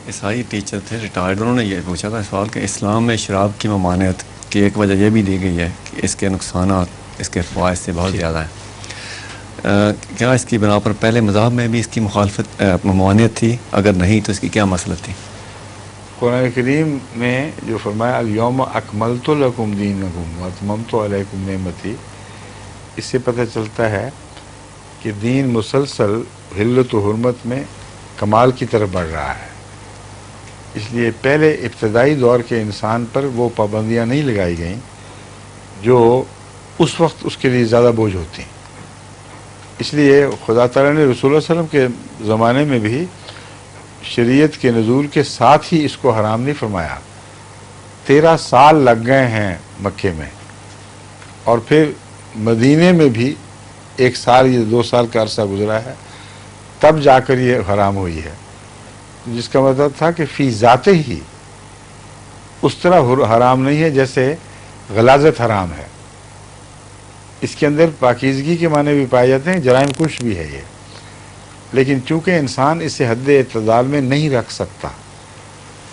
عیسائی ٹیچر تھے ریٹائرڈ، انہوں نے یہ پوچھا تھا سوال کہ اسلام میں شراب کی ممانعت کی ایک وجہ یہ بھی دی گئی ہے کہ اس کے نقصانات اس کے فوائد سے بہت زیادہ ہیں، کیا اس کی بنا پر پہلے مذاہب میں بھی اس کی مخالفت ممانعت تھی؟ اگر نہیں تو اس کی کیا مسئلہ تھی؟ قرآن کریم میں جو فرمایا الیوم اکملت لکم دینکم واتممت علیکم نعمتی، اس سے پتہ چلتا ہے کہ دین مسلسل حلت و حرمت میں کمال کی طرف بڑھ رہا ہے. اس لیے پہلے ابتدائی دور کے انسان پر وہ پابندیاں نہیں لگائی گئیں جو اس وقت اس کے لیے زیادہ بوجھ ہوتی ہیں. اس لیے خدا تعالیٰ نے رسول اللہ علیہ وسلم کے زمانے میں بھی شریعت کے نزول کے ساتھ ہی اس کو حرام نہیں فرمایا. 13 سال لگ گئے ہیں مکے میں، اور پھر مدینے میں بھی 1 سال یا 2 سال کا عرصہ گزرا ہے، تب جا کر یہ حرام ہوئی ہے. جس کا مطلب تھا کہ فی ذاتے ہی اس طرح حرام نہیں ہے جیسے غلاظت حرام ہے. اس کے اندر پاکیزگی کے معنی بھی پائے جاتے ہیں، جرائم کش بھی ہے یہ، لیکن چونکہ انسان اسے حد اعتدال میں نہیں رکھ سکتا،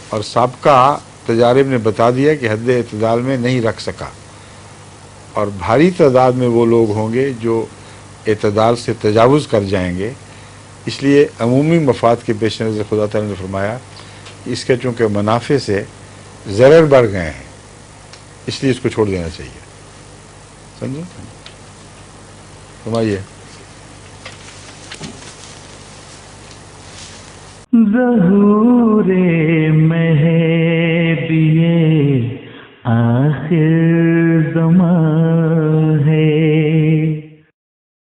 اور سابقہ تجارب نے بتا دیا کہ حد اعتدال میں نہیں رکھ سکا، اور بھاری تعداد میں وہ لوگ ہوں گے جو اعتدال سے تجاوز کر جائیں گے. اس لیے عمومی مفاد کے پیش نظر خدا تعالیٰ نے فرمایا کہ اس کے چونکہ منافع سے ضرر بڑھ گئے ہیں، اس لیے اس کو چھوڑ دینا چاہیے. سمجھے؟ فرمائیے. ظہور مہدی آخر